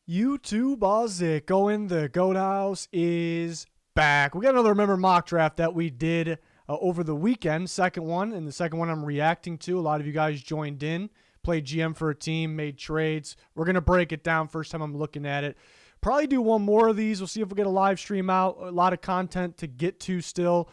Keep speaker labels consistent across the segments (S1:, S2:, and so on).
S1: YouTube Ozick going the Goat House is back. We got another Remember mock draft that we did over the weekend, second one, and the second one I'm reacting to. A lot of you guys joined in, played GM for a team, made trades. We're going to break it down first time I'm looking at it. Probably do one more of these. We'll see if we get a live stream out. A lot of content to get to still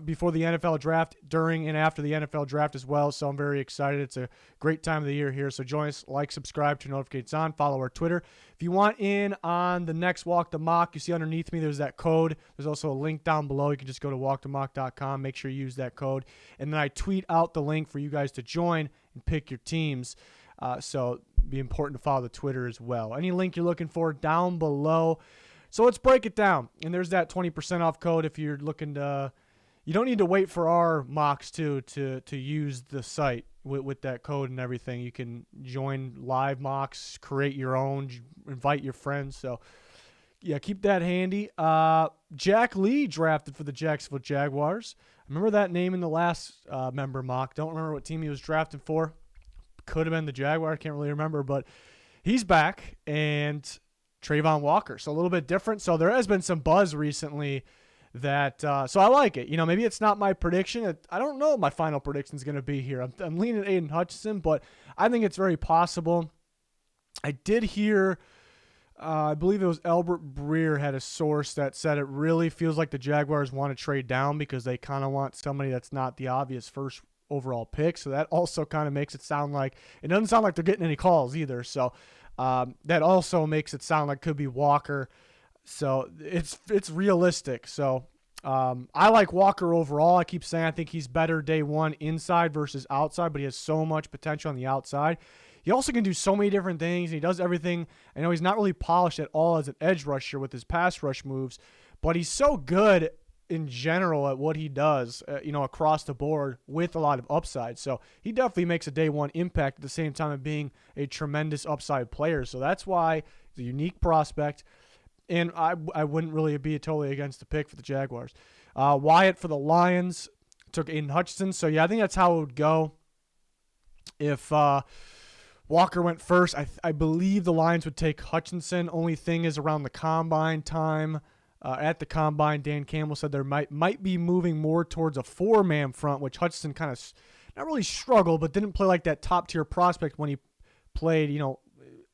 S1: before the NFL draft, during and after the NFL draft as well. So I'm very excited. It's a great time of the year here. So join us, like, subscribe, turn notifications on, follow our Twitter. If you want in on the next Walk the Mock, you see underneath me there's that code. There's also a link down below. You can just go to walkthemock.com. Make sure you use that code. And then I tweet out the link for you guys to join and pick your teams. So be important to follow the Twitter as well. Any link you're looking for down below. So let's break it down. And there's that 20% off code if you're looking to. You don't need to wait for our mocks to use the site with that code and everything. You can join live mocks, create your own, invite your friends. So yeah, keep that handy. Jack Lee drafted for the Jacksonville Jaguars. I remember that name in the last member mock. Don't remember what team he was drafted for. Could have been the Jaguar. I can't really remember, but he's back. And Travon Walker. So a little bit different. So there has been some buzz recently that so I like it. You know, maybe it's not my prediction. I don't know what my final prediction is going to be here. I'm leaning Aidan Hutchison, but I think it's very possible. I did hear, I believe it was Albert Breer had a source that said it really feels like the Jaguars want to trade down because they kind of want somebody that's not the obvious first overall pick. So that also kind of makes it sound like, it doesn't sound like they're getting any calls either. So that also makes it sound like it could be Walker. So it's realistic. So I like Walker overall. I keep saying I think he's better day one inside versus outside, but he has so much potential on the outside. He also can do so many different things. He does everything. I know he's not really polished at all as an edge rusher with his pass rush moves, but he's so good in general at what he does, across the board with a lot of upside. So he definitely makes a day one impact at the same time of being a tremendous upside player. So that's why he's a unique prospect. And I wouldn't really be totally against the pick for the Jaguars. Wyatt for the Lions took Aidan Hutchison. So, yeah, I think that's how it would go. If Walker went first, I believe the Lions would take Hutchinson. Only thing is around the combine time. At the combine, Dan Campbell said there might be moving more towards a four-man front, which Hutchinson kind of not really struggled, but didn't play like that top-tier prospect when he played,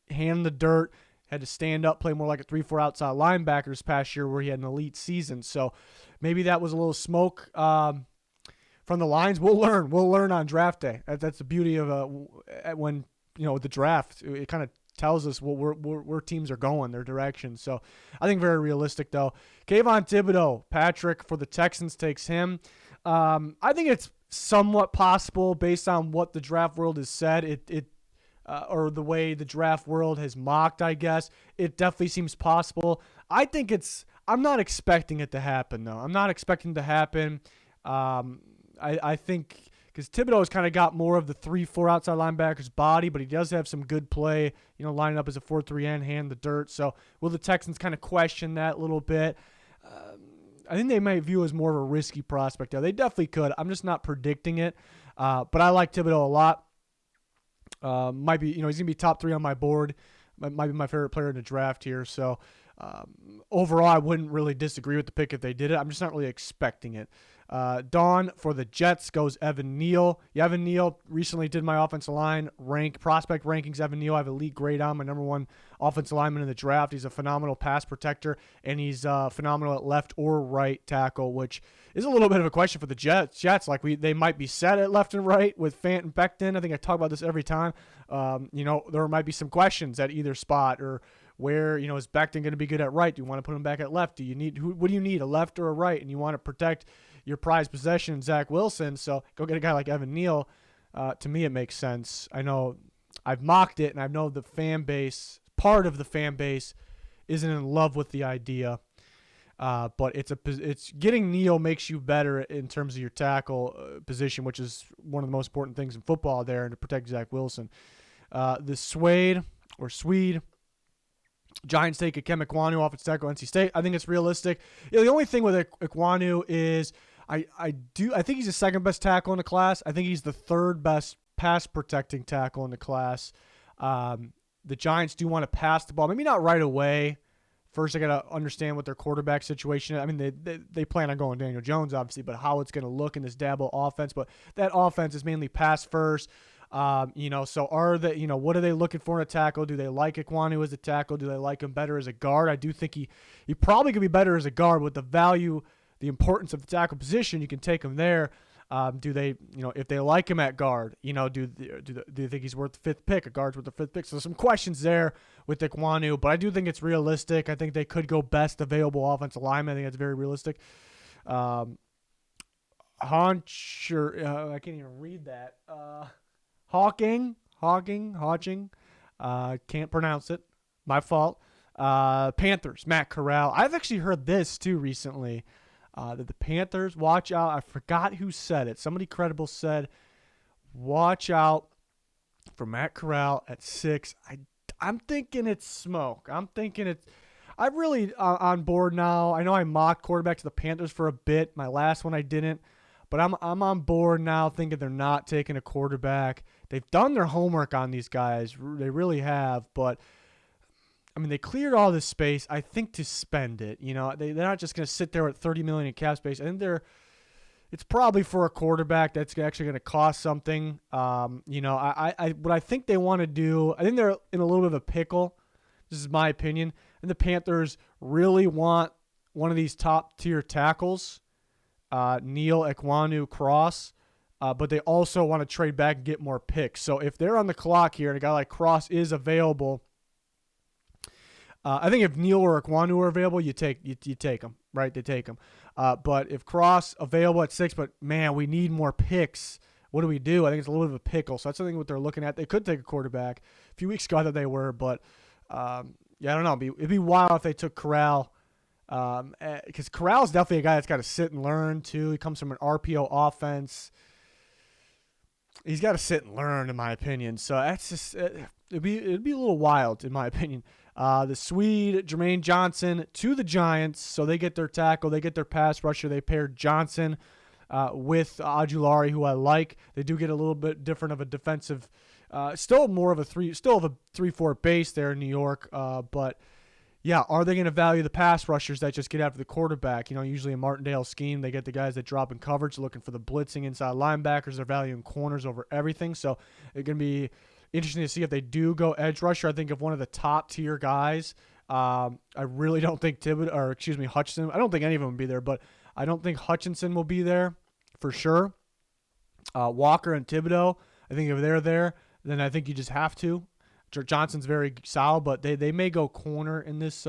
S1: hand in the dirt. Had to stand up, play more like a 3-4 outside linebacker this past year where he had an elite season. So maybe that was a little smoke from the Lions. We'll learn. We'll learn on draft day. That's the beauty of when, the draft. It kind of tells us where teams are going, their direction. So I think very realistic, though. Kayvon Thibodeaux, Patrick for the Texans takes him. I think it's somewhat possible based on what the draft world has said. Or the way the draft world has mocked, I guess. It definitely seems possible. I'm not expecting it to happen, though. I'm not expecting it to happen. I think because Thibodeaux has kind of got more of the 3-4 outside linebacker's body, but he does have some good play, lining up as a 4-3 end, hand in the dirt. So will the Texans kind of question that a little bit? I think they might view as more of a risky prospect. They definitely could. I'm just not predicting it. But I like Thibodeaux a lot. Might be, he's going to be top 3 on my board. Might be my favorite player in the draft here. So overall, I wouldn't really disagree with the pick if they did it. I'm just not really expecting it. Dawn for the Jets goes Evan Neal. Yeah, Evan Neal recently did my offensive line prospect rankings. Evan Neal, I have elite grade on, my number one offensive lineman in the draft. He's a phenomenal pass protector, and he's phenomenal at left or right tackle, which is a little bit of a question for the Jets. Like they might be set at left and right with Fant and Becton. I think I talk about this every time. There might be some questions at either spot, or where, is Becton going to be good at right? Do you want to put him back at left? What do you need, a left or a right? And you want to protect your prized possession, Zach Wilson. So go get a guy like Evan Neal. To me, it makes sense. I know I've mocked it, and I know the fan base, part of the fan base, isn't in love with the idea. But it's getting Neal makes you better in terms of your tackle position, which is one of the most important things in football there, and to protect Zach Wilson. The Swede Giants take Ikem Ekwonu, offensive tackle, NC State. I think it's realistic. The only thing with Ekwonu is I think he's the second best tackle in the class. I think he's the third best pass protecting tackle in the class. the Giants do want to pass the ball. Maybe not right away. First, I got to understand what their quarterback situation is. I mean, they plan on going Daniel Jones, obviously, but how it's going to look in this Dabo offense. But that offense is mainly pass first. So are they, what are they looking for in a tackle? Do they like Ekwonu as a tackle? Do they like him better as a guard? I do think he probably could be better as a guard with the value, the importance of the tackle position. You can take him there. Do they, if they like him at guard, do you think he's worth the fifth pick? A guard's worth the fifth pick. So some questions there with Ekwonu, but I do think it's realistic. I think they could go best available offensive lineman. I think that's very realistic. I can't even read that. Hawking. Can't pronounce it. My fault. Panthers, Matt Corral. I've actually heard this too recently. That the Panthers, watch out. I forgot who said it. Somebody credible said, watch out for Matt Corral at 6. I'm thinking it's smoke. I'm really on board now. I know I mocked quarterback to the Panthers for a bit. My last one I didn't. But I'm on board now thinking they're not taking a quarterback. They've done their homework on these guys. They really have. But I mean, they cleared all this space, I think, to spend it. They're not just going to sit there at $30 million in cap space. I think it's probably for a quarterback that's actually going to cost something. What I think they want to do, I think they're in a little bit of a pickle. This is my opinion. And the Panthers really want one of these top-tier tackles, Neal, Ekwonu, Cross, but they also want to trade back and get more picks. So if they're on the clock here and a guy like Cross is available, I think if Neal or Ekwonu are available, you take them, right? They take them. But if Cross available at 6, but man, we need more picks. What do we do? I think it's a little bit of a pickle. So that's something what they're looking at. They could take a quarterback. A few weeks ago, I thought they were, but I don't know. It'd be wild if they took Corral, because Corral's definitely a guy that's got to sit and learn too. He comes from an RPO offense. He's got to sit and learn, in my opinion. So that's just it'd be a little wild, in my opinion. The Swede, Jermaine Johnson, to the Giants. So they get their tackle. They get their pass rusher. They paired Johnson with Ajulari, who I like. They do get a little bit different of a defensive, still of a 3-4 base there in New York. But, yeah, are they going to value the pass rushers that just get after the quarterback? Usually in Martindale scheme, they get the guys that drop in coverage, looking for the blitzing inside linebackers. They're valuing corners over everything. So it's going to be interesting to see if they do go edge rusher. I think if one of the top tier guys, I really don't think Hutchison. I don't think any of them will be there, but I don't think Hutchison will be there for sure. Walker and Thibodeaux, I think if they're there, then I think you just have to. Johnson's very solid, but they may go corner in this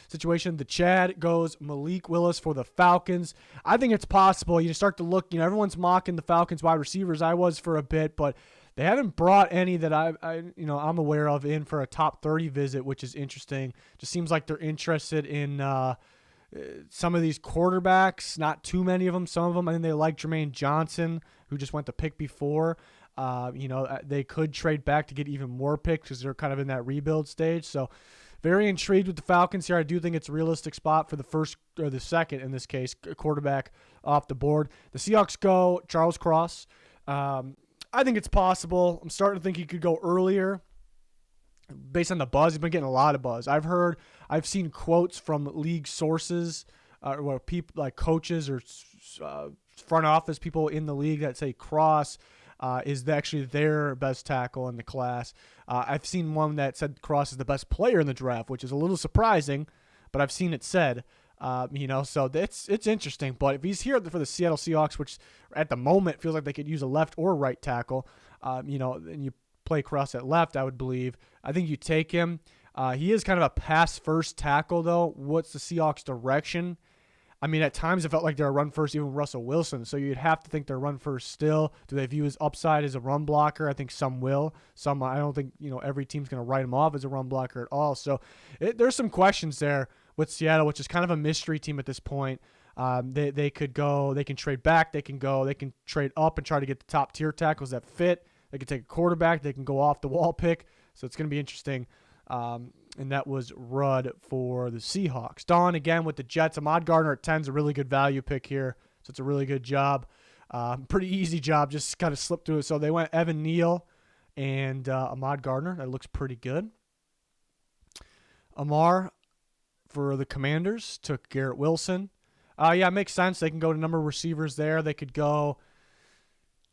S1: situation. The Chad goes Malik Willis for the Falcons. I think it's possible. You start to look, everyone's mocking the Falcons wide receivers. I was for a bit, but they haven't brought any that I'm aware of in for a top 30 visit, which is interesting. Just seems like they're interested in some of these quarterbacks. Not too many of them. Some of them, I think they like Jermaine Johnson, who just went to pick before. They could trade back to get even more picks because they're kind of in that rebuild stage. So very intrigued with the Falcons here. I do think it's a realistic spot for the first or the second, in this case, quarterback off the board. The Seahawks go Charles Cross. I think it's possible. I'm starting to think he could go earlier based on the buzz. He's been getting a lot of buzz. I've seen quotes from league sources where people like coaches or front office people in the league that say Cross is actually their best tackle in the class. I've seen one that said Cross is the best player in the draft, which is a little surprising, but I've seen it said. So it's interesting. But if he's here for the Seattle Seahawks, which at the moment feels like they could use a left or right tackle, and you play Cross at left, I would believe. I think you take him. He is kind of a pass-first tackle, though. What's the Seahawks' direction? I mean, at times it felt like they're a run-first, even Russell Wilson. So you'd have to think they're run-first still. Do they view his upside as a run blocker? I think some will. Some, I don't think, every team's going to write him off as a run blocker at all. So there's some questions there with Seattle, which is kind of a mystery team at this point. They could go. They can trade back. They can trade up and try to get the top-tier tackles that fit. They can take a quarterback. They can go off-the-wall pick. So it's going to be interesting. And that was Rudd for the Seahawks. Dawn again with the Jets. Ahmad Gardner at 10 is a really good value pick here. So it's a really good job. Pretty easy job. Just kind of slipped through it. So they went Evan Neal and Ahmad Gardner. That looks pretty good. Amar for the Commanders took Garrett Wilson. Yeah, it makes sense. They can go to a number of receivers there. They could go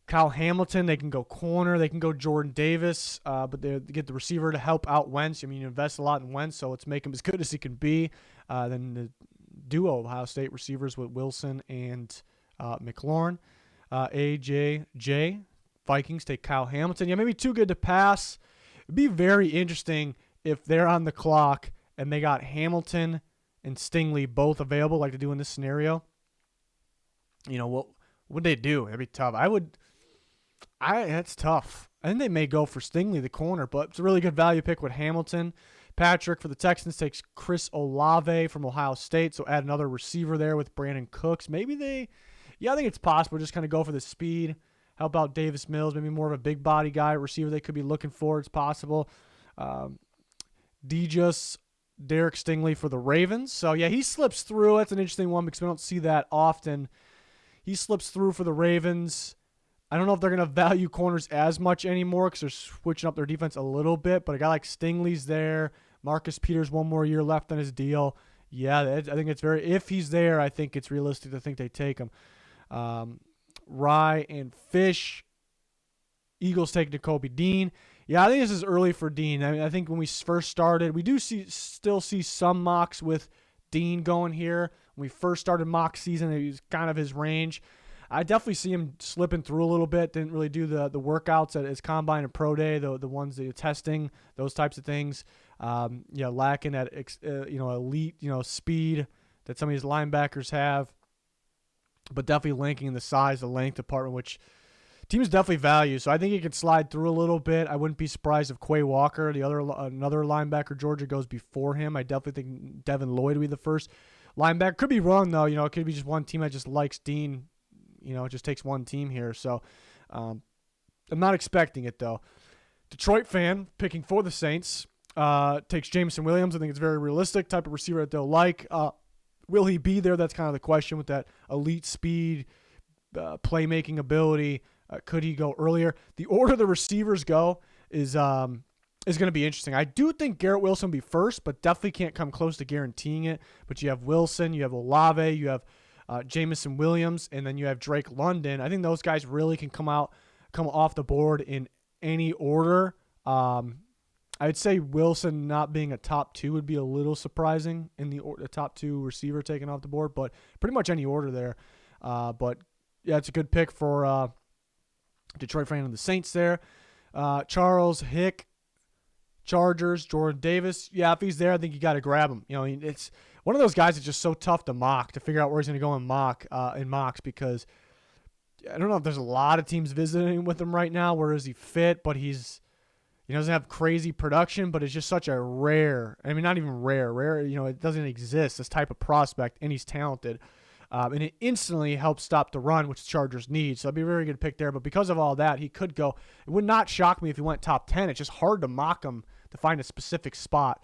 S1: Kyle Hamilton. They can go corner. They can go Jordan Davis. But they get the receiver to help out Wentz. I mean, you invest a lot in Wentz, so let's make him as good as he can be. Then the duo of Ohio State receivers with Wilson and McLaurin. AJJ, Vikings take Kyle Hamilton. Yeah, maybe too good to pass. It'd be very interesting if they're on the clock and they got Hamilton and Stingley both available like they do in this scenario. You know, what would they do? That'd be tough. That's tough. I think they may go for Stingley, the corner, but it's a really good value pick with Hamilton. Patrick for the Texans takes Chris Olave from Ohio State, so add another receiver there with Brandon Cooks. Maybe I think it's possible. Just kind of go for the speed. Help out Davis Mills, maybe more of a big body guy, receiver they could be looking for. It's possible. Derek Stingley for the Ravens. So, yeah, he slips through. That's an interesting one because we don't see that often. He slips through for the Ravens. I don't know if they're going to value corners as much anymore because they're switching up their defense a little bit. But a guy like Stingley's there. Marcus Peters, one more year left on his deal. Yeah, I think it's if he's there, I think it's realistic to think they take him. Rye and Fish. Eagles take Nkobe Dean. Yeah, I think this is early for Dean. I mean, I think when we first started, we do still see some mocks with Dean going here. When we first started mock season, it was kind of his range. I definitely see him slipping through a little bit. Didn't really do the workouts at his combine and pro day, the ones that you're testing, those types of things. Lacking that elite speed that some of these linebackers have, but definitely linking the size, the length department, which teams definitely value. So I think he could slide through a little bit. I wouldn't be surprised if Quay Walker, another linebacker, Georgia, goes before him. I definitely think Devin Lloyd will be the first linebacker. Could be wrong, though. It could be just one team that just likes Dean. It just takes one team here. So I'm not expecting it, though. Detroit fan picking for the Saints takes Jameson Williams. I think it's very realistic type of receiver that they'll like. Will he be there? That's kind of the question with that elite speed, playmaking ability. Could he go earlier? The order the receivers go is going to be interesting. I do think Garrett Wilson will be first, but definitely can't come close to guaranteeing it. But you have Wilson, you have Olave, you have Jameson Williams, and then you have Drake London. I think those guys really can come off the board in any order. I'd say Wilson not being a top 2 would be a little surprising in the top 2 receiver taken off the board, but pretty much any order there. But yeah, it's a good pick for Detroit fan and the Saints there. Charles Hick, Chargers, Jordan Davis. Yeah, if he's there, I think you got to grab him. It's one of those guys that's just so tough to mock, to figure out where he's going to go in mocks, because I don't know if there's a lot of teams visiting with him right now. Where does he fit? But he doesn't have crazy production, but it's just such a rare. I mean, not even rare. It doesn't exist, this type of prospect, and he's talented. And it instantly helps stop the run, which the Chargers need. So it'd be a very good pick there. But because of all that, he could go. It would not shock me if he went top 10. It's just hard to mock him to find a specific spot.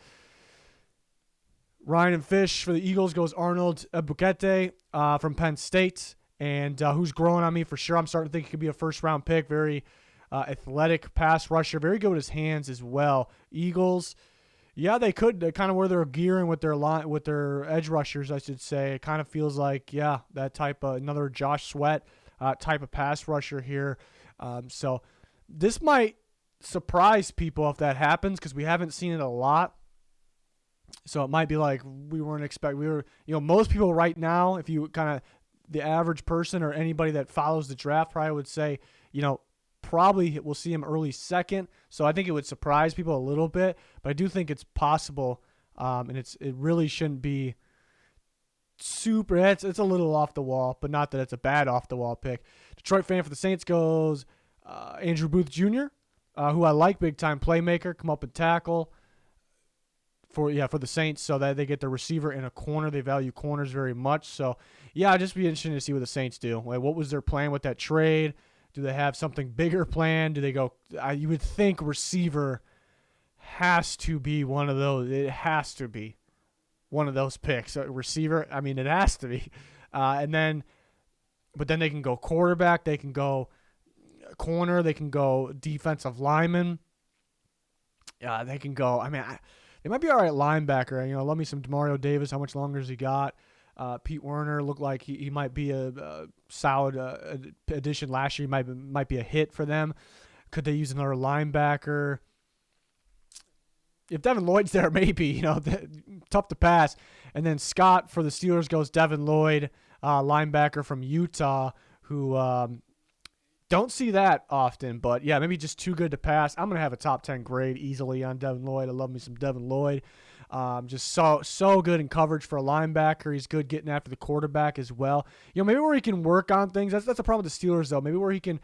S1: Ryan and Fish for the Eagles goes Arnold Ebukete from Penn State. And who's growing on me for sure. I'm starting to think he could be a first-round pick. Very athletic pass rusher. Very good with his hands as well. Eagles. Yeah, they could. They kind of where they're gearing with their edge rushers, I should say. It kind of feels like, that type of another Josh Sweat type of pass rusher here. So this might surprise people if that happens because we haven't seen it a lot. So it might be like we weren't expecting. Most people right now, if you kind of the average person or anybody that follows the draft probably would say, probably we'll see him early second. So I think it would surprise people a little bit, but I do think it's possible, and it really shouldn't be super. It's a little off the wall, but not that it's a bad off the wall pick. Detroit fan for the Saints goes Andrew Booth Jr., who I like, big time playmaker, come up and tackle for the Saints, so that they get the receiver in a corner. They value corners very much. So I'd just be interested to see what the Saints do. What was their plan with that trade? Do they have something bigger planned? Do they go? You would think receiver has to be one of those. It has to be one of those picks. Receiver, I mean, it has to be. But then they can go quarterback. They can go corner. They can go defensive lineman. They can go. They might be all right linebacker. Love me some Demario Davis. How much longer has he got? Pete Werner looked like he might be a solid addition last year. He might be a hit for them. Could they use another linebacker? If Devin Lloyd's there, maybe. Tough to pass. And then Scott for the Steelers goes Devin Lloyd, linebacker from Utah, who don't see that often. But, yeah, maybe just too good to pass. I'm going to have a top 10 grade easily on Devin Lloyd. I love me some Devin Lloyd. Just so good in coverage for a linebacker. He's good getting after the quarterback as well. Maybe where he can work on things. That's the problem with the Steelers, though. Maybe where he can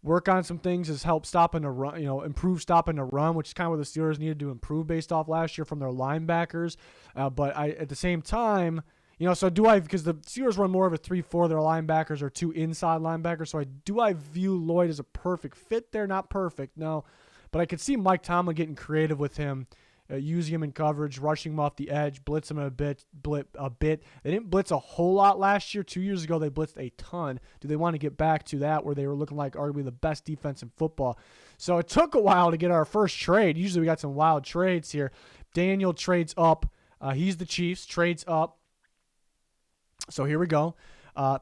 S1: work on some things is help stopping the run, improve stopping the run, which is kind of what the Steelers needed to improve based off last year from their linebackers. But at the same time, because the Steelers run more of a 3-4, their linebackers are 2 inside linebackers. So do I view Lloyd as a perfect fit there? Not perfect, no. But I could see Mike Tomlin getting creative with him, using him in coverage, rushing him off the edge, blitz him a bit. They didn't blitz a whole lot last year. 2 years ago, they blitzed a ton. Do they want to get back to that where they were looking like arguably the best defense in football? So it took a while to get our first trade. Usually we got some wild trades here. Daniel trades up. He's the Chiefs, trades up. So here we go.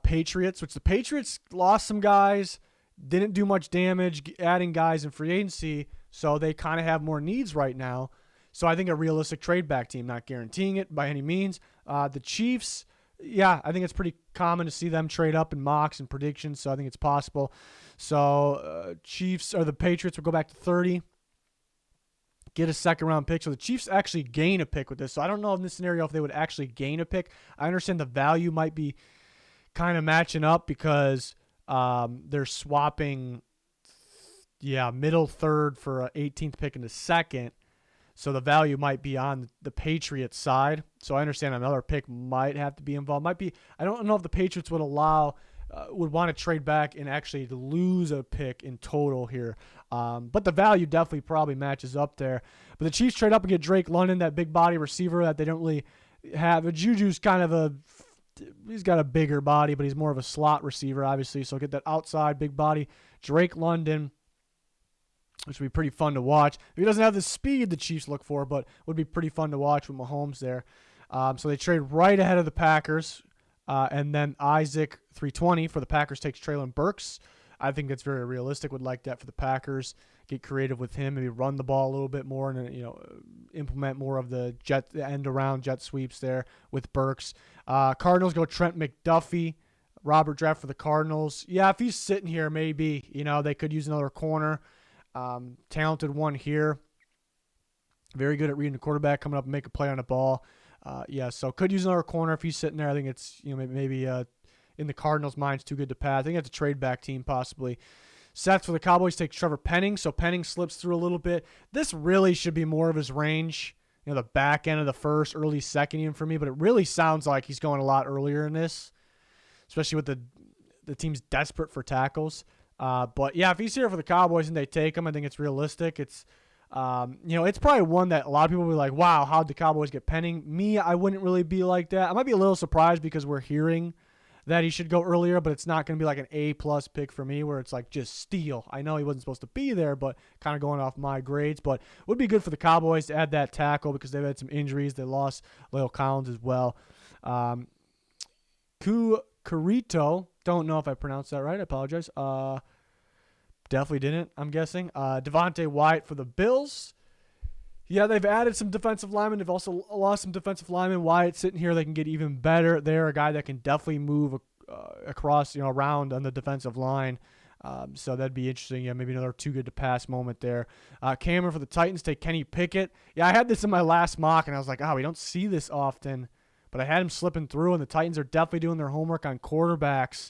S1: Patriots, which the Patriots lost some guys, didn't do much damage, adding guys in free agency, so they kind of have more needs right now. So I think a realistic trade back team, not guaranteeing it by any means. The Chiefs, I think it's pretty common to see them trade up in mocks and predictions, so I think it's possible. So Chiefs or the Patriots will go back to 30, get a second-round pick. So the Chiefs actually gain a pick with this. So I don't know in this scenario if they would actually gain a pick. I understand the value might be kind of matching up because they're swapping, middle third for an 18th pick in the second. So the value might be on the Patriots side. So I understand another pick might have to be involved. I don't know if the Patriots would would want to trade back and actually lose a pick in total here. But the value definitely probably matches up there. But the Chiefs trade up and get Drake London, that big body receiver that they don't really have. But Juju's he's got a bigger body, but he's more of a slot receiver, obviously. So get that outside big body, Drake London, which would be pretty fun to watch. He doesn't have the speed the Chiefs look for, but would be pretty fun to watch with Mahomes there. So they trade right ahead of the Packers. And then Isaac, 320 for the Packers, takes Treylon Burks. I think that's very realistic. Would like that for the Packers. Get creative with him. Maybe run the ball a little bit more and implement more of the end-around jet sweeps there with Burks. Cardinals go Trent McDuffie. Robert Draft for the Cardinals. Yeah, if he's sitting here, maybe. They could use another corner. Talented one here. Very good at reading the quarterback, coming up and make a play on the ball. So could use another corner if he's sitting there. I think it's maybe in the Cardinals' minds too good to pass. I think it's a trade back team possibly. Seth for the Cowboys takes Trevor Penning, so Penning slips through a little bit. This really should be more of his range. The back end of the first, early second even for me, but it really sounds like he's going a lot earlier in this, especially with the team's desperate for tackles. But if he's here for the Cowboys and they take him, I think it's realistic. It's it's probably one that a lot of people will be like, wow, how'd the Cowboys get Penning? Me, I wouldn't really be like that. I might be a little surprised because we're hearing that he should go earlier, but it's not going to be like an A-plus pick for me where it's like just steal. I know he wasn't supposed to be there, but kind of going off my grades. But it would be good for the Cowboys to add that tackle because they've had some injuries. They lost Leo Collins as well. Curito, don't know if I pronounced that right. I apologize. Definitely didn't, I'm guessing. Devontae Wyatt for the Bills. Yeah, they've added some defensive linemen. They've also lost some defensive linemen. Wyatt sitting here, they can get even better. They're a guy that can definitely move across, around on the defensive line. So that'd be interesting. Yeah, maybe another too good to pass moment there. Cameron for the Titans take Kenny Pickett. Yeah, I had this in my last mock, and I was like, we don't see this often. But I had him slipping through, and the Titans are definitely doing their homework on quarterbacks.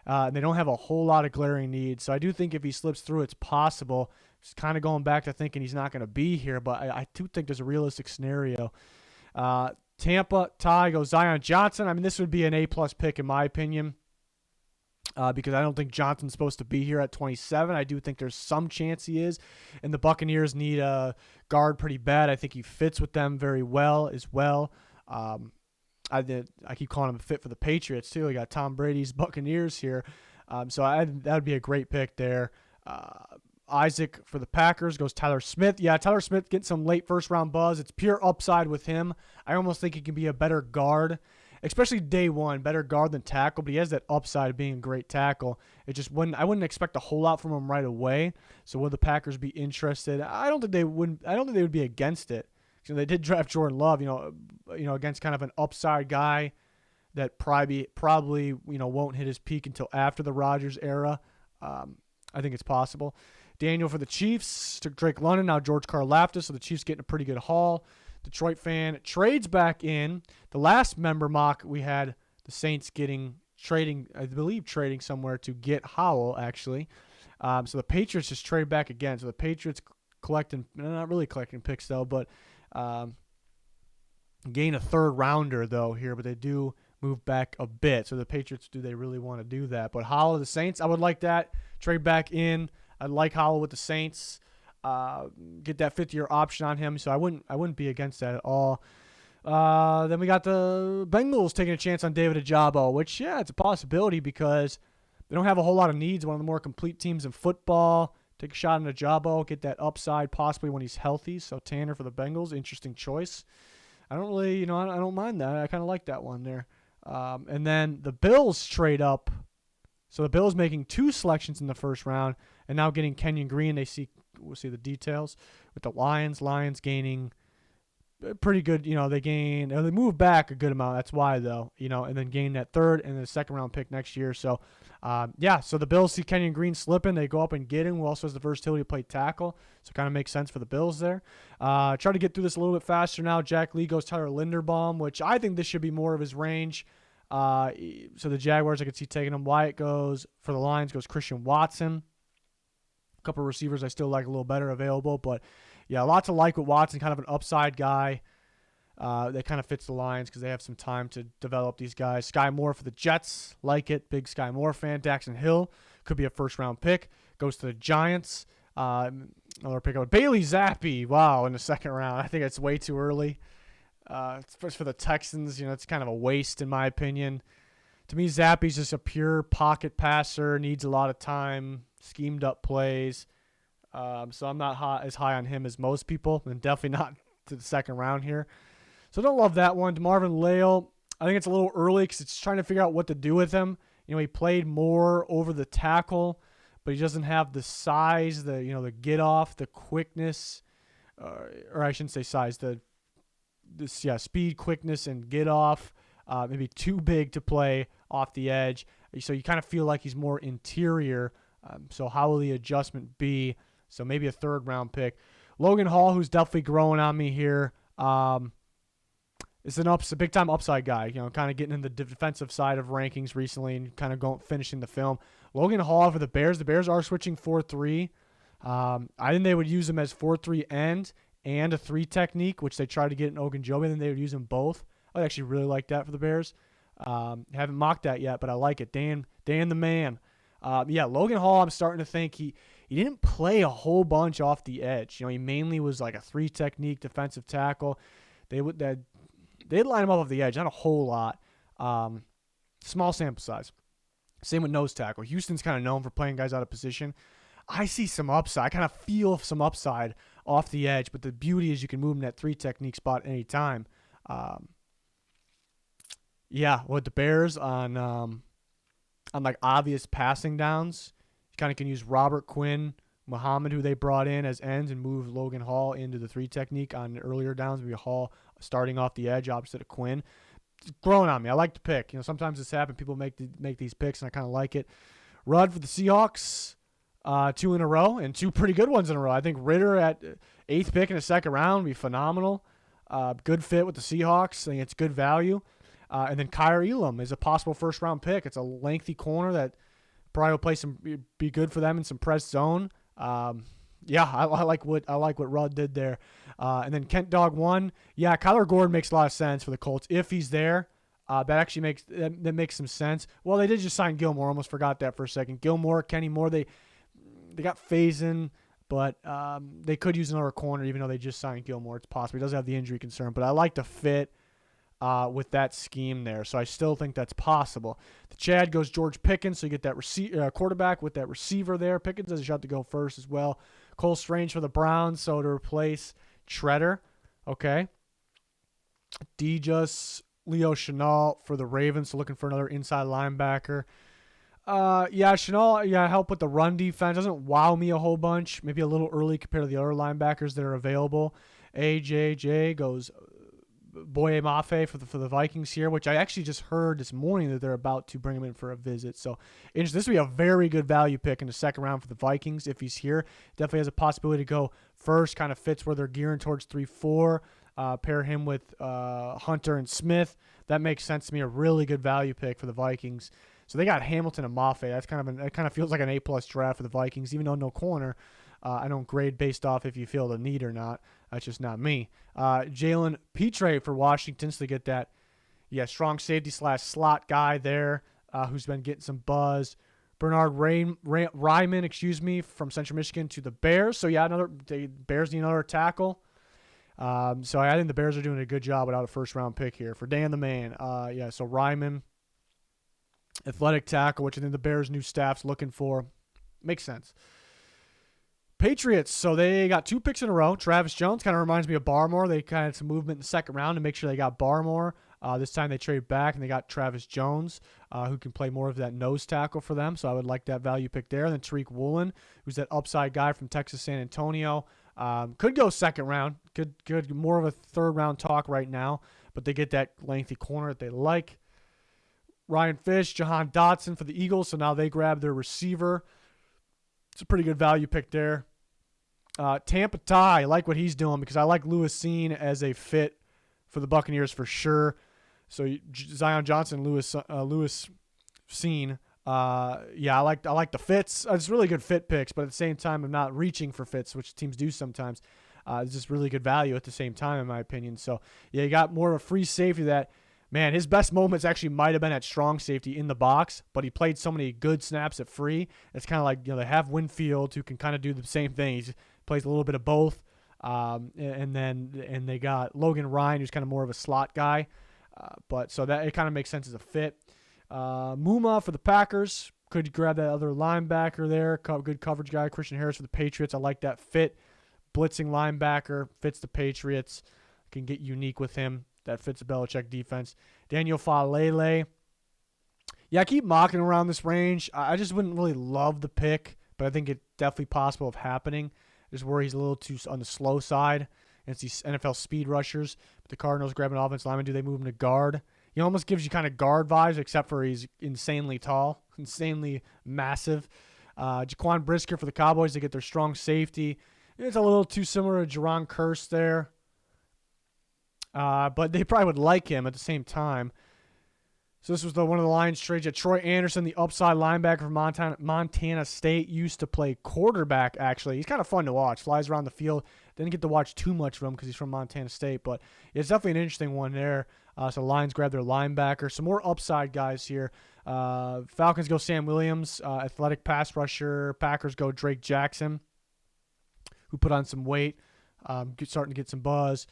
S1: And they don't have a whole lot of glaring needs. So I do think if he slips through, it's possible. Just kind of going back to thinking he's not going to be here, but I do think there's a realistic scenario. Tampa, Ty goes Zion Johnson. This would be an A-plus pick in my opinion because I don't think Johnson's supposed to be here at 27. I do think there's some chance he is. And the Buccaneers need a guard pretty bad. I think he fits with them very well as well. I keep calling him a fit for the Patriots, too. We got Tom Brady's Buccaneers here. So that would be a great pick there. Isaac for the Packers goes Tyler Smith. Yeah, Tyler Smith getting some late first-round buzz. It's pure upside with him. I almost think he can be a better guard, especially day one, better guard than tackle, but he has that upside of being a great tackle. I wouldn't expect a whole lot from him right away. So would the Packers be interested? I don't think they would be against it. So they did draft Jordan Love, against kind of an upside guy that probably won't hit his peak until after the Rodgers era. I think it's possible. Daniel for the Chiefs took Drake London. Now George Karlaftis, so the Chiefs getting a pretty good haul. Detroit fan trades back in. The last member mock we had the Saints trading somewhere to get Howell, actually. So the Patriots just trade back again. So the Patriots not really collecting picks, though, but gain a third rounder, though, here. But they do move back a bit. So the Patriots, do they really want to do that? But Howell, the Saints, I would like that. Trade back in. I'd like Howell with the Saints. Get that 5th-year option on him. So I wouldn't be against that at all. Then we got the Bengals taking a chance on David Ojabo, which, yeah, it's a possibility because they don't have a whole lot of needs. One of the more complete teams in football. Take a shot on Ojabo, get that upside possibly when he's healthy. So Tanner for the Bengals, interesting choice. I don't really, I don't mind that. I kind of like that one there. And then the Bills trade up. So the Bills making 2 selections in the first round and now getting Kenyon Green. We'll see the details with the Lions. Lions gaining pretty good, they move back a good amount. That's why, though, and then gain that 3rd and the 2nd round pick next year. So, so the Bills see Kenyon Green slipping. They go up and get him, who also has the versatility to play tackle. So, kind of makes sense for the Bills there. Try to get through this a little bit faster now. Jack Lee goes Tyler Linderbaum, which I think this should be more of his range. So the Jaguars, I could see taking him. Wyatt goes for the Lions, goes Christian Watson. A couple of receivers I still like a little better available, but yeah, lots to like with Watson, kind of an upside guy. That kind of fits the Lions because they have some time to develop these guys. Sky Moore for the Jets, like it. Big Sky Moore fan. Daxton Hill could be a first-round pick. Goes to the Giants. Another pick out. Bailey Zappi, wow, in the 2nd round. I think it's way too early. Especially for the Texans, it's kind of a waste in my opinion. To me, Zappi's just a pure pocket passer, needs a lot of time, schemed up plays. So I'm not as high on him as most people, and definitely not to the 2nd round here. So don't love that one. DeMarvin Leal, I think it's a little early because it's trying to figure out what to do with him. He played more over the tackle, but he doesn't have the size, the get off, the quickness, or I shouldn't say size, speed, quickness, and get off. Maybe too big to play off the edge. So you kind of feel like he's more interior. So how will the adjustment be? So maybe a 3rd round pick. Logan Hall, who's definitely growing on me here. Is a big time upside guy. Kind of getting in the defensive side of rankings recently and kind of finishing the film. Logan Hall for the Bears. The Bears are switching 4-3. I think they would use him as 4-3 end and a 3 technique, which they tried to get in Ogunjobi, and then they would use them both. I actually really like that for the Bears. Haven't mocked that yet, but I like it. Dan the man. Logan Hall, I'm starting to think he didn't play a whole bunch off the edge. He mainly was like a 3 technique defensive tackle. They'd line him up off the edge, not a whole lot. Small sample size. Same with nose tackle. Houston's kind of known for playing guys out of position. I see some upside. I kind of feel some upside off the edge, but the beauty is you can move in that 3 technique spot anytime. With the Bears on like obvious passing downs, you kind of can use Robert Quinn, Muhammad, who they brought in as ends, and move Logan Hall into the 3 technique on earlier downs. Maybe Hall starting off the edge opposite of Quinn. It's growing on me. I like the pick. Sometimes this happens. People make these picks, and I kind of like it. Rudd for the Seahawks, 2 in a row, and 2 pretty good ones in a row. I think Ritter at 8th pick in the 2nd round would be phenomenal. Good fit with the Seahawks. I think it's good value. And then Kyer Elam is a possible 1st round pick. It's a lengthy corner that probably will be good for them in some press zone. I like what Rudd did there. And then Kent Dog 1. Yeah, Kyler Gordon makes a lot of sense for the Colts if he's there. That actually makes some sense. Well, they did just sign Gilmore. Almost forgot that for a second. Gilmore, Kenny Moore. They got Faison, but they could use another corner even though they just signed Gilmore. It's possible. He doesn't have the injury concern, but I like the fit. with that scheme there. So I still think that's possible. The Chad goes George Pickens, so you get that quarterback with that receiver there. Pickens has a shot to go first as well. Cole Strange for the Browns, so to replace Treader. Okay. Dejas, Leo Chenal for the Ravens, so looking for another inside linebacker. Chenal, help with the run defense. Doesn't wow me a whole bunch. Maybe a little early compared to the other linebackers that are available. AJJ goes Boye Mafe for the Vikings here, which I actually just heard this morning that they're about to bring him in for a visit. So this would be a very good value pick in the second round for the Vikings if he's here. Definitely has a possibility to go first. Kind of fits where they're gearing towards 3-4. Pair him with Hunter and Smith. That makes sense to me. A really good value pick for the Vikings. So they got Hamilton and Mafe. That kind of feels like an A+ draft for the Vikings, even though no corner. I don't grade based off if you feel the need or not. That's just not me. Jalen Petre for Washington, so they get that strong safety / slot guy there who's been getting some buzz. Bernard Ryman, from Central Michigan to the Bears. So the Bears need another tackle. So I think the Bears are doing a good job without a first-round pick here for Dan the Man. So Ryman, athletic tackle, which I think the Bears' new staff's looking for. Makes sense. Patriots, so they got 2 picks in a row. Travis Jones kind of reminds me of Barmore. They kind of had some movement in the second round to make sure they got Barmore. This time they traded back, and they got Travis Jones, who can play more of that nose tackle for them. So I would like that value pick there. And then Tariq Woolen, who's that upside guy from Texas San Antonio. Could go second round. Could more of a third round talk right now. But they get that lengthy corner that they like. Ryan Fish, Jahan Dotson for the Eagles. So now they grab their receiver. It's a pretty good value pick there. Tampa Ty, I like what he's doing because I like Lewis Cine as a fit for the Buccaneers for sure. So Zion Johnson, Lewis Cine. I like the fits. It's really good fit picks, but at the same time, I'm not reaching for fits, which teams do sometimes. It's just really good value at the same time, in my opinion. So you got more of a free safety that, man, his best moments actually might have been at strong safety in the box, but he played so many good snaps at free. It's kind of like, they have Winfield who can kind of do the same thing. He plays a little bit of both. And they got Logan Ryan, who's kind of more of a slot guy. But so that it kind of makes sense as a fit. Muma for the Packers. Could grab that other linebacker there. Good coverage guy. Christian Harris for the Patriots. I like that fit. Blitzing linebacker. Fits the Patriots. Can get unique with him. That fits the Belichick defense. Daniel Falele. I keep mocking around this range. I just wouldn't really love the pick, but I think it's definitely possible of happening. Just where he's a little too on the slow side against these NFL speed rushers. But the Cardinals grab an offensive lineman. Do they move him to guard? He almost gives you kind of guard vibes, except for he's insanely tall, insanely massive. Jaquan Brisker for the Cowboys. They get their strong safety. It's a little too similar to Jerron Kearse there. But they probably would like him at the same time. So this was one of the Lions trades. Troy Anderson, the upside linebacker from Montana State, used to play quarterback, actually. He's kind of fun to watch. Flies around the field. Didn't get to watch too much of him because he's from Montana State. But it's definitely an interesting one there. So Lions grab their linebacker. Some more upside guys here. Falcons go Sam Williams, athletic pass rusher. Packers go Drake Jackson, who put on some weight, starting to get some buzz.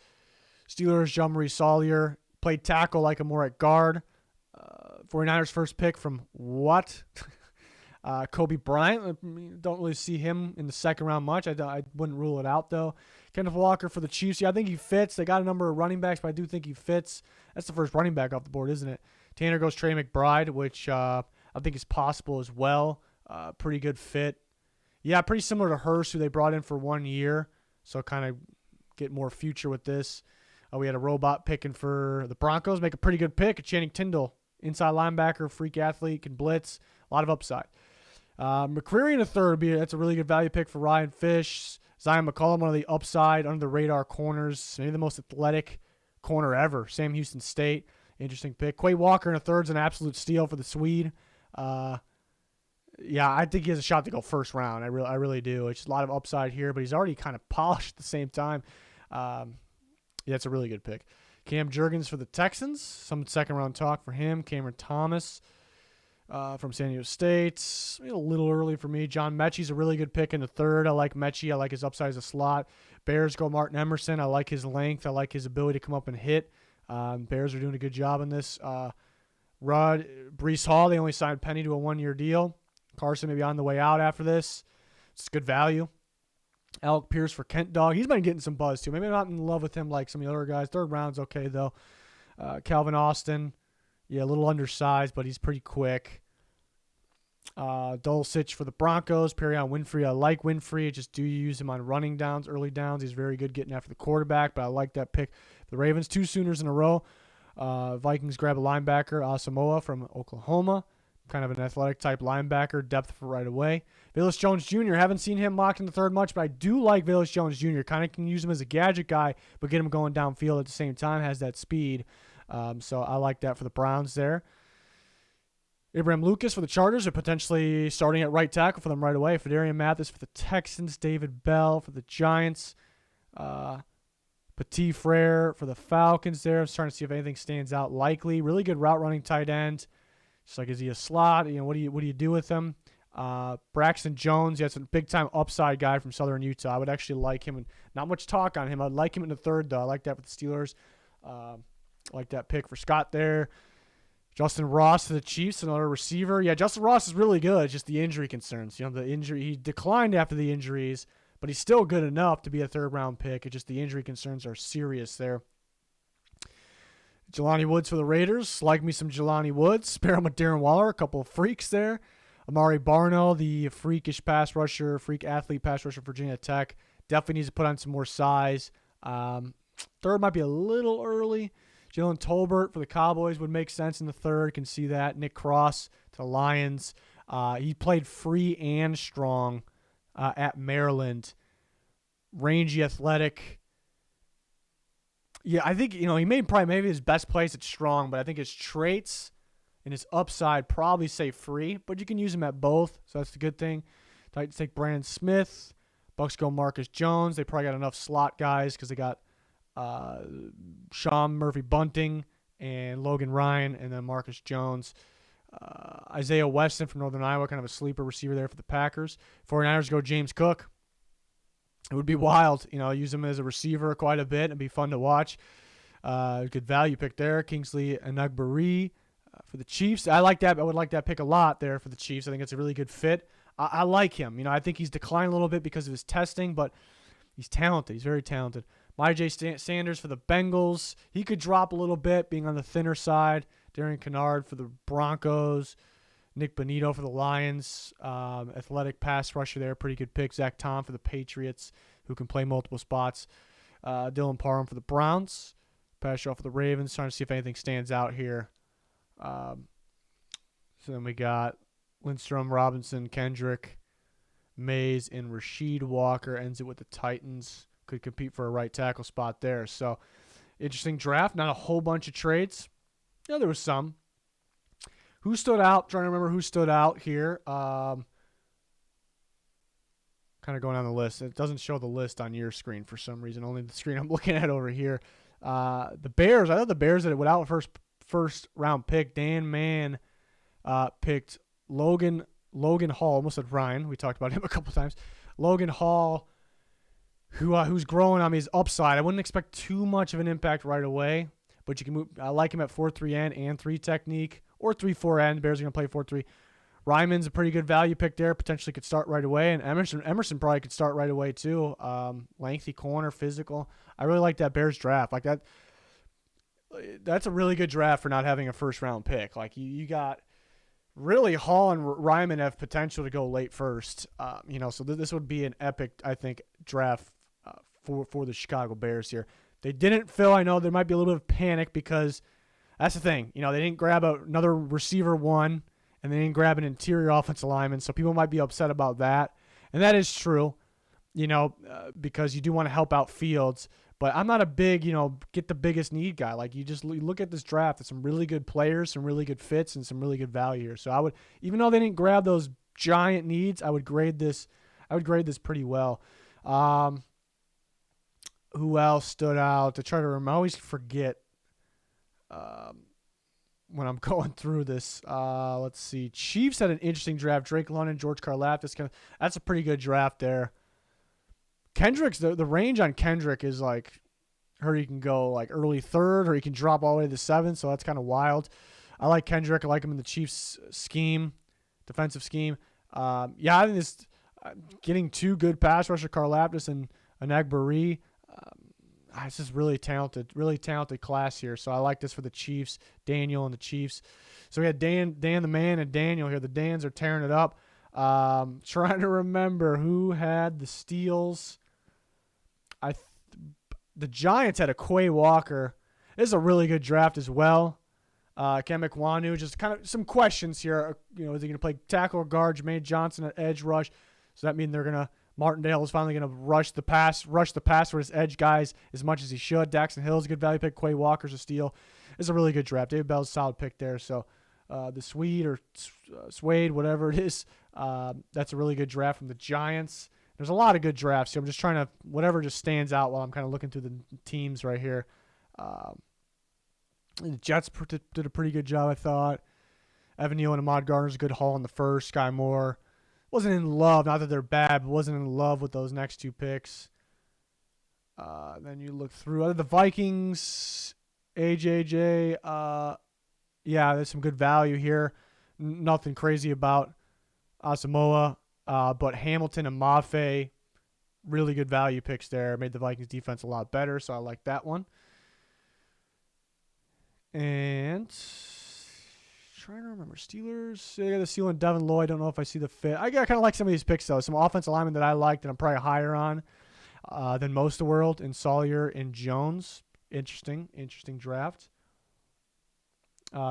S1: Steelers, Jean-Marie Sallier, played tackle like him more at guard. 49ers first pick from what? Kobe Bryant. Don't really see him in the second round much. I wouldn't rule it out, though. Kenneth Walker for the Chiefs. I think he fits. They got a number of running backs, but I do think he fits. That's the first running back off the board, isn't it? Tanner goes Trey McBride, which I think is possible as well. Pretty good fit. Yeah, pretty similar to Hurst, who they brought in for 1 year. So kind of get more future with this. We had a robot picking for the Broncos. Make a pretty good pick. Channing Tindall, inside linebacker, freak athlete, can blitz. A lot of upside. McCreary in the third. That's a really good value pick for Ryan Fish. Zion McCollum, one of the upside, under the radar corners. Maybe the most athletic corner ever. Sam Houston State. Interesting pick. Quay Walker in the third is an absolute steal for the Swede. I think he has a shot to go first round. I really do. It's just a lot of upside here, but he's already kind of polished at the same time. It's a really good pick. Cam Jurgens for the Texans. Some second round talk for him. Cameron Thomas from San Diego State. A little early for me. John Mechie's a really good pick in the third. I like Mechie. I like his upside as a slot. Bears go Martin Emerson. I like his length. I like his ability to come up and hit. Bears are doing a good job in this. Breece Hall, they only signed Penny to a 1-year deal. Carson may be on the way out after this. It's good value. Alec Pierce for Kent Dog. He's been getting some buzz, too. Maybe I'm not in love with him like some of the other guys. Third round's okay, though. Calvin Austin, a little undersized, but he's pretty quick. Dulcich for the Broncos. Perion Winfrey. I like Winfrey. Just do you use him on running downs, early downs? He's very good getting after the quarterback, but I like that pick. The Ravens, 2 Sooners in a row. Vikings grab a linebacker, Asamoah from Oklahoma. Kind of an athletic type linebacker, depth for right away. Willis Jones Jr., haven't seen him mocked in the third much, but I do like Willis Jones Jr. Kind of can use him as a gadget guy, but get him going downfield at the same time, has that speed. So I like that for the Browns there. Abraham Lucas for the Chargers are potentially starting at right tackle for them right away. Fedarian Mathis for the Texans. David Bell for the Giants. Petit Frere for the Falcons there. I'm trying to see if anything stands out. Likely. Really good route running tight end. Just like, is he a slot? What do you do with him? Braxton Jones, that's a big-time upside guy from Southern Utah. I would actually like him. And not much talk on him. I'd like him in the third, though. I like that for the Steelers. I like that pick for Scott there. Justin Ross to the Chiefs, another receiver. Yeah, Justin Ross is really good. It's just the injury concerns. The injury, he declined after the injuries, but he's still good enough to be a third-round pick. It's just the injury concerns are serious there. Jelani Woods for the Raiders. Like me some Jelani Woods. Spare him with Darren Waller. A couple of freaks there. Amari Barno, the freakish pass rusher, freak athlete pass rusher for Virginia Tech. Definitely needs to put on some more size. Third might be a little early. Jalen Tolbert for the Cowboys would make sense in the third. Can see that. Nick Cross to the Lions. He played free and strong at Maryland. Rangy, athletic. Yeah, I think, he maybe his best place at strong, but I think his traits and his upside probably say free, but you can use him at both, so that's the good thing. Titans take Brandon Smith. Bucks go Marcus Jones. They probably got enough slot guys because they got Sean Murphy-Bunting and Logan Ryan and then Marcus Jones. Isaiah Weston from Northern Iowa, kind of a sleeper receiver there for the Packers. 49ers go James Cook. It would be wild, use him as a receiver quite a bit. It'd be fun to watch. Good value pick there. Kingsley Enagbari for the Chiefs. I like that. I would like that pick a lot there for the Chiefs. I think it's a really good fit. I like him. I think he's declined a little bit because of his testing, but he's talented. He's very talented. Myjai Sanders for the Bengals. He could drop a little bit, being on the thinner side. Darian Kennard for the Broncos. Nick Bonito for the Lions. Athletic pass rusher there. Pretty good pick. Zach Tom for the Patriots, who can play multiple spots. Dylan Parham for the Browns. Pass for the Ravens. Trying to see if anything stands out here. So then we got Lindstrom, Robinson, Kendrick, Mays, and Rasheed Walker. Ends it with the Titans. Could compete for a right tackle spot there. So, interesting draft. Not a whole bunch of trades. Yeah, there was some. Who stood out? Trying to remember who stood out here. Kind of going on the list. It doesn't show the list on your screen for some reason. Only the screen I'm looking at over here. The Bears. I thought the Bears that without first round pick. Dan Mann picked Logan Hall. Almost said Ryan. We talked about him a couple times. Logan Hall, who's growing on me, his upside. I wouldn't expect too much of an impact right away, but you can move. I like him at 4-3 end and 3 technique, or 3-4 end. Bears are going to play 4-3. Ryman's a pretty good value pick there. Potentially could start right away, and Emerson probably could start right away too. Lengthy corner, physical. I really like that Bears draft. Like that. That's a really good draft for not having a first round pick. Like you got really Hall and Ryman have potential to go late first. So this would be an epic, I think, draft for the Chicago Bears here. They didn't fill. I know there might be a little bit of panic because that's the thing. They didn't grab another receiver one, and they didn't grab an interior offensive lineman, so people might be upset about that. And that is true, because you do want to help out Fields. But I'm not a big, get the biggest need guy. Like, you look at this draft, there's some really good players, some really good fits, and some really good value here. So I would, even though they didn't grab those giant needs, I would grade this pretty well. Who else stood out? To try to remember, I always forget when I'm going through this. Let's see. Chiefs had an interesting draft. Drake London, George Karlaftis. That's a pretty good draft there. Kendrick's the range on Kendrick is like Heard he can go like early third, or he can drop all the way to the seventh, so that's kind of wild. I like Kendrick. I like him in the Chiefs scheme, defensive scheme. I think this getting two good pass rusher, Karlaftis and Anagbari. It's just really talented class here. So I like this for the Chiefs, Daniel and the Chiefs. So we had Dan the man and Daniel here. The Dans are tearing it up. Trying to remember who had the steals. The Giants had a Quay Walker. This is a really good draft as well. Ken McWanu, just kind of some questions here. Is he going to play tackle or guard? Jermaine Johnson at edge rush. So that means Martindale is finally going to rush the pass for his edge guys as much as he should. Daxton Hill's a good value pick. Quay Walker's a steal. It's a really good draft. David Bell's a solid pick there. So the Swede, whatever it is, that's a really good draft from the Giants. There's a lot of good drafts here. I'm just trying to, whatever just stands out while I'm kind of looking through the teams right here. The Jets did a pretty good job, I thought. Evan Neal and Ahmad Gardner's a good haul in the first. Sky Moore. Wasn't in love, not that they're bad, but wasn't in love with those next two picks. Then you look through the Vikings, AJJ. There's some good value here. Nothing crazy about Asamoah, but Hamilton and Mafe, really good value picks there. Made the Vikings defense a lot better, so I like that one. And trying to remember, Steelers. I got the steal in Devin Lloyd. Don't know if I see the fit. I kind of like some of these picks though. Some offensive linemen that I like that I'm probably higher on than most of the world. In Sawyer and Jones. Interesting draft.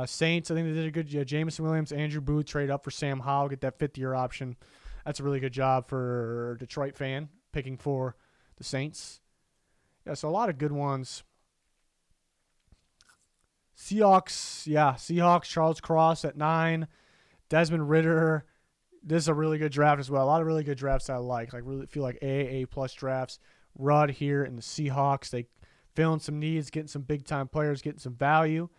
S1: Saints. I think they did a good job. Jameson Williams, Andrew Booth trade up for Sam Howell. Get that 5th-year option. That's a really good job for a Detroit fan picking for the Saints. Yeah, so a lot of good ones. Seahawks, Charles Cross at 9. Desmond Ridder. This is a really good draft as well. A lot of really good drafts I like. Really feel like A+ drafts. Rudd here in the Seahawks. They filling some needs, getting some big-time players, getting some value.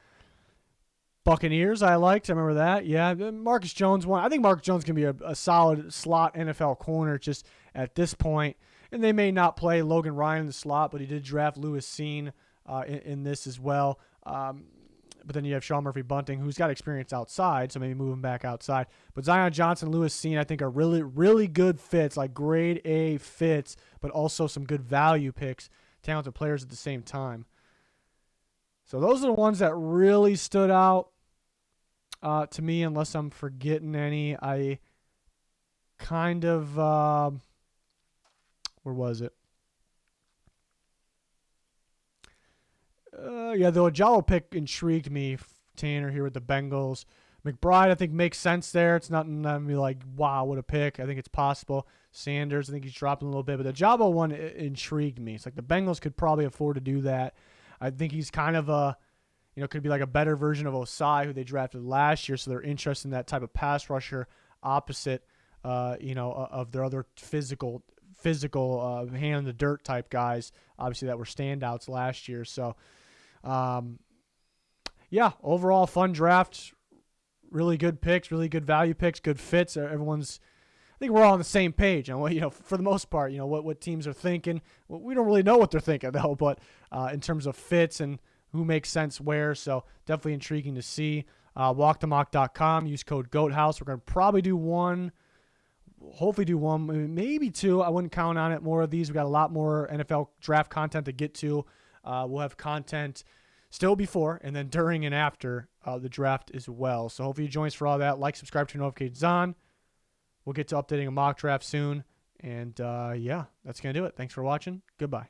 S1: Buccaneers I liked. I remember that. Yeah, Marcus Jones one. I think Marcus Jones can be a solid slot NFL corner just at this point. And they may not play Logan Ryan in the slot, but he did draft Lewis Seen in this as well. But then you have Sean Murphy-Bunting, who's got experience outside, so maybe move him back outside. But Zion Johnson, Lewis Seen, I think are really, really good fits, like grade A fits, but also some good value picks, talented players at the same time. So those are the ones that really stood out to me, unless I'm forgetting any. I kind of, where was it? The Ojalo pick intrigued me. Tanner here with the Bengals. McBride, I think, makes sense there. It's nothing that me like, wow, what a pick. I think it's possible. Sanders, I think he's dropping a little bit. But the Ojalo one intrigued me. It's like the Bengals could probably afford to do that. I think he's kind of could be like a better version of Osai, who they drafted last year. So they're interested in that type of pass rusher opposite, of their other physical hand in the dirt type guys, obviously, that were standouts last year. So, overall fun draft, really good picks, really good value picks, good fits. I think we're all on the same page. And for the most part, what teams are thinking. Well, we don't really know what they're thinking though, but in terms of fits and who makes sense where, so definitely intriguing to see. Walkthemock.com. Use code GOATHOUSE. We're going to probably do one. Hopefully do one, maybe two. I wouldn't count on it. More of these. We got a lot more NFL draft content to get to. We'll have content still before and then during and after the draft as well. So hopefully you join us for all that. Like, subscribe, turn notifications on. We'll get to updating a mock draft soon. And that's going to do it. Thanks for watching. Goodbye.